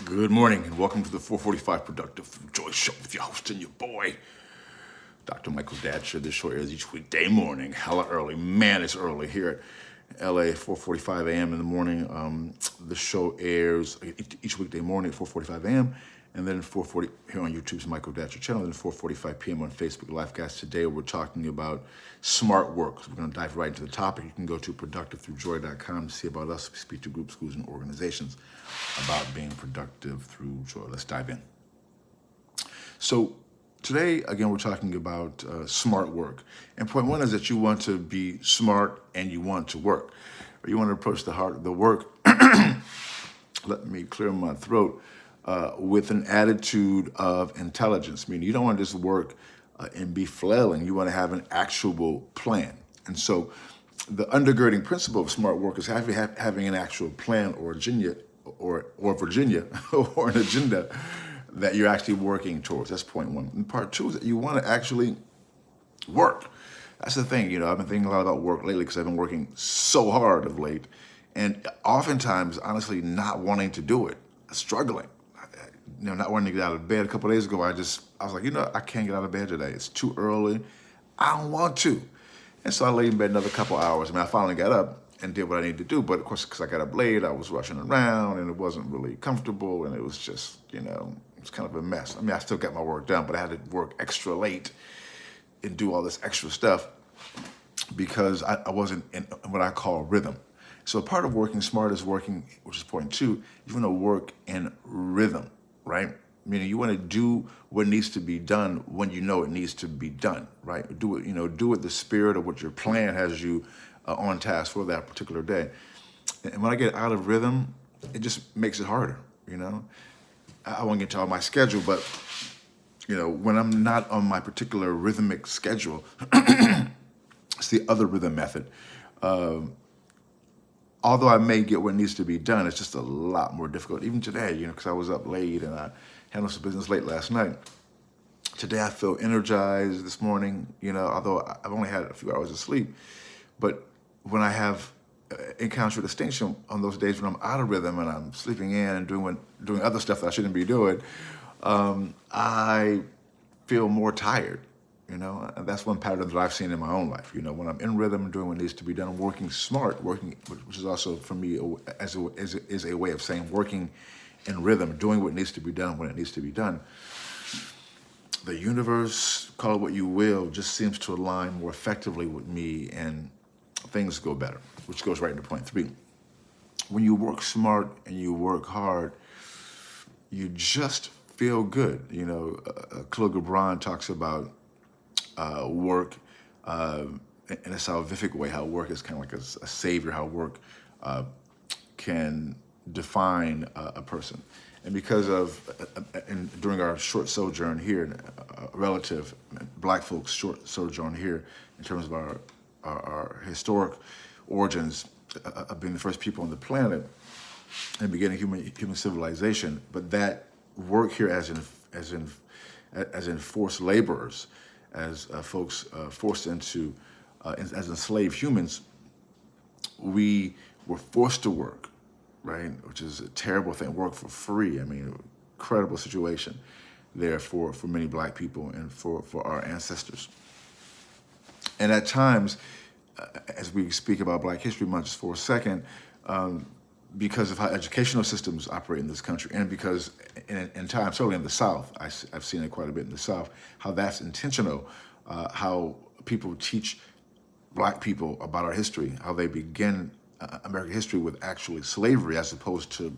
Good morning and welcome to the 445 Productive Joy Show with your host and your boy, Dr. Michael Datcher. This show airs each weekday morning, hella early. Man, it's early here at LA, 4:45 a.m. in the morning. The show airs each weekday morning at 4:45 a.m. and then 4:40 here on YouTube's Michael Datcher channel, and then 4:45 p.m. on Facebook Live. Guys, today we're talking about smart work. So we're going to dive right into the topic. You can go to productivethroughjoy.com to see about us. We speak to groups, schools, and organizations about being productive through joy. Let's dive in. So today, again, we're talking about smart work. And point one is that you want to be smart and you want to work. Or you want to approach the heart of the work, let me clear my throat, with an attitude of intelligence. Meaning you don't want to just work and be flailing. You want to have an actual plan. And so the undergirding principle of smart work is having an actual plan or agenda, or an agenda that you're actually working towards. That's point one. And part two is that you want to actually work. That's the thing, I've been thinking a lot about work lately because I've been working so hard of late, and oftentimes, honestly, not wanting to do it, struggling, not wanting to get out of bed. A couple of days ago, I was like, I can't get out of bed today. It's too early. I don't want to. And so I lay in bed another couple hours. I finally got up and did what I needed to do. But of course, because I got up late, I was rushing around and it wasn't really comfortable. And it was just, it was kind of a mess. I still got my work done, but I had to work extra late and do all this extra stuff because I wasn't in what I call rhythm. So part of working smart is working, which is point two, you want to work in rhythm, right? Meaning you want to do what needs to be done when you know it needs to be done, right? Do it, do it the spirit of what your plan has you on task for that particular day. And when I get out of rhythm, it just makes it harder, I won't get to all my schedule, but, when I'm not on my particular rhythmic schedule, it's the other rhythm method. Although I may get what needs to be done, it's just a lot more difficult. Even today, because I was up late and I handled some business late last night. Today I feel energized this morning, although I've only had a few hours of sleep. But when I have encountered distinction on those days when I'm out of rhythm and I'm sleeping in and doing other stuff that I shouldn't be doing, I feel more tired. And that's one pattern that I've seen in my own life. When I'm in rhythm, doing what needs to be done, working smart, which is also for me is a way of saying working in rhythm, doing what needs to be done when it needs to be done. The universe, call it what you will, just seems to align more effectively with me, and things go better. Which goes right into point three. When you work smart and you work hard, you just feel good. Khalil Gibran talks about work in a salvific way, how work is kind of like a savior, how work can define a person. And because of, during our short sojourn here, relative black folks' short sojourn here, in terms of our historic origins of being the first people on the planet and beginning human civilization, but that work here as in forced laborers, as folks forced into, as enslaved humans, we were forced to work, right? Which is a terrible thing. Work for free. Incredible situation there for many black people and for our ancestors. And at times, as we speak about Black History Month just for a second, because of how educational systems operate in this country, and because in time, certainly in the South, I've seen it quite a bit in the South, how that's intentional, how people teach black people about our history, how they begin American history with actually slavery as opposed to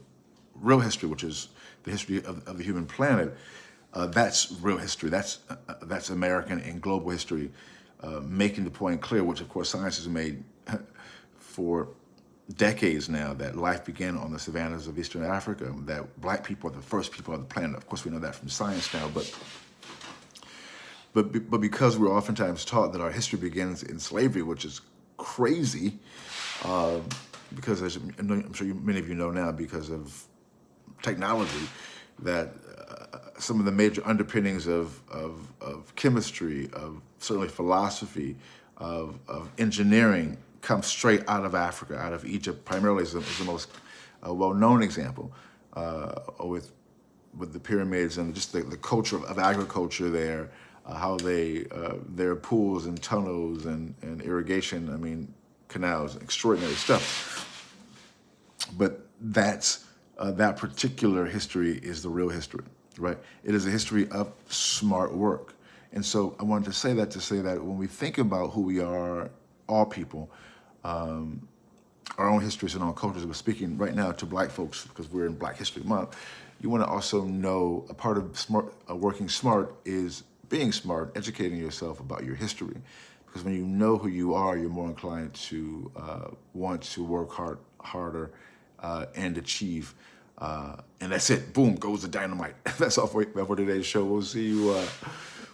real history, which is the history of the human planet. That's real history. That's American and global history, making the point clear, which of course science has made for decades now, that life began on the savannas of Eastern Africa, that black people are the first people on the planet. Of course, we know that from science now, but because we're oftentimes taught that our history begins in slavery, which is crazy, because as I'm sure many of you know now, because of technology, that some of the major underpinnings of chemistry, of certainly philosophy, of engineering, come straight out of Africa, out of Egypt, primarily is the most well-known example. with the pyramids and just the culture of agriculture there, how their pools and tunnels and irrigation, I mean, canals, extraordinary stuff. But that particular history is the real history, right? It is a history of smart work. And so I wanted to say that when we think about who we are, all people, our own histories and our own cultures, we're speaking right now to Black folks because we're in Black History Month. You want to also know a part of working smart is being smart, educating yourself about your history. Because when you know who you are, you're more inclined to want to work harder, and achieve. And that's it. Boom, goes the dynamite. That's all for today's show. We'll see you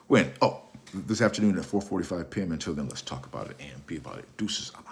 when? Oh, this afternoon at 4:45 p.m. Until then, let's talk about it and be about it. Deuces. I'm out.